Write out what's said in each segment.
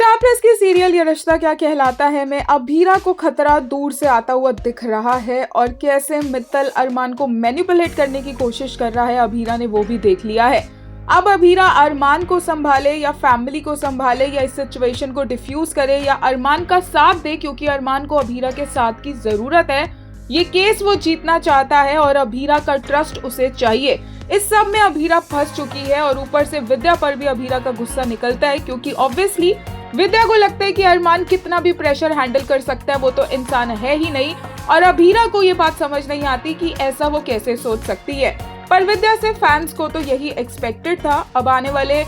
Star plus के serial ये रिश्ता क्या कहलाता है में अभीरा को खतरा दूर से आता हुआ दिख रहा है और कैसे मित्तल अरमान को मैनिपुलेट करने की कोशिश कर रहा है अभीरा ने वो भी देख लिया है। अब अभीरा अरमान को संभाले या फैमिली को संभाले या इस सिचुएशन को डिफ्यूज करे या अरमान का साथ दे, क्योंकि अरमान को अभीरा के साथ की जरूरत है। ये केस वो जीतना चाहता है और अभीरा का ट्रस्ट उसे चाहिए। इस सब में अभीरा फंस चुकी है और ऊपर से विद्या पर भी अभीरा का गुस्सा निकलता है, क्योंकि ऑब्वियसली विद्या को लगता है कि अरमान कितना भी प्रेशर हैंडल कर सकता है, वो तो इंसान है ही नहीं। और अभीरा को ये बात समझ नहीं आती कि ऐसा वो कैसे सोच सकती है। पर विद्या से फैंस को तो यही एक्सपेक्टेड था। अब आने वाले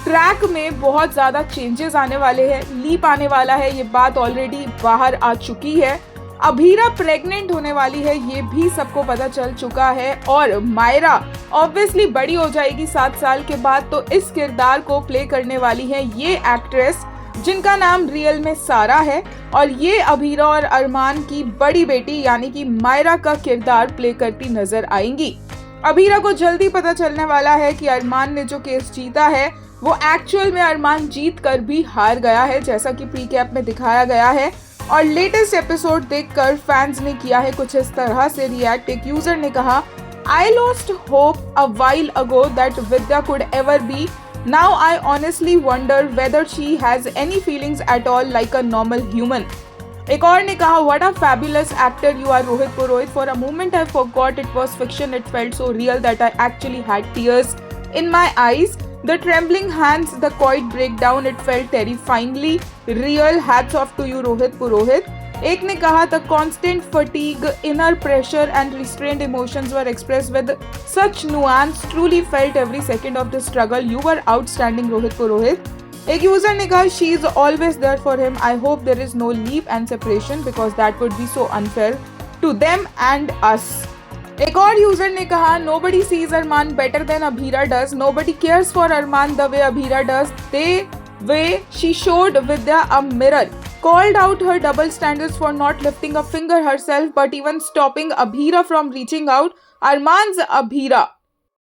ट्रैक में बहुत ज्यादा चेंजेस आने वाले हैं, लीप आने वाला है, ये बात ऑलरेडी बाहर आ चुकी है। अभीरा प्रेग्नेंट होने वाली है, ये भी सबको पता चल चुका है। और मायरा ऑब्वियसली बड़ी हो जाएगी 7 साल के बाद, तो इस किरदार को प्ले करने वाली है ये एक्ट्रेस जिनका नाम रियल में सारा है। और ये अभीरा और अरमान की बड़ी बेटी यानी कि मायरा का किरदार प्ले करती नजर आएंगी। अभीरा को जल्दी पता चलने वाला है कि अरमान ने जो केस जीता है वो एक्चुअल में अरमान जीत कर भी हार गया है, जैसा कि प्री कैप में दिखाया गया है। और लेटेस्ट एपिसोड देखकर फैंस ने किया है कुछ इस तरह से रिएक्ट। एक यूजर ने कहा, I lost hope a while ago that Vidya could ever be. Now I honestly wonder whether she has any feelings at all like a normal human. एक और ने कहा, What a fabulous actor you are, Rohit Purohit. For a moment I forgot it was fiction. It felt so real that I actually had tears in my eyes. The trembling hands, the quiet breakdown, it felt terrifyingly real. Hats off to you, Rohit Purohit. एक ने कहा, the constant fatigue, inner pressure and restrained emotions were expressed with such nuance. Truly felt every second of the struggle. You were outstanding, Rohit Purohit. एक user ने कहा, she is always there for him. I hope there is no leap and separation because that would be so unfair to them and us. एक और user ने कहा, nobody sees Arman better than Abhira does. Nobody cares for Arman the way Abhira does. The way she showed Vidya a mirror. Called out her double standards for not lifting a finger herself, but even stopping Abhira from reaching out. Arman's Abhira.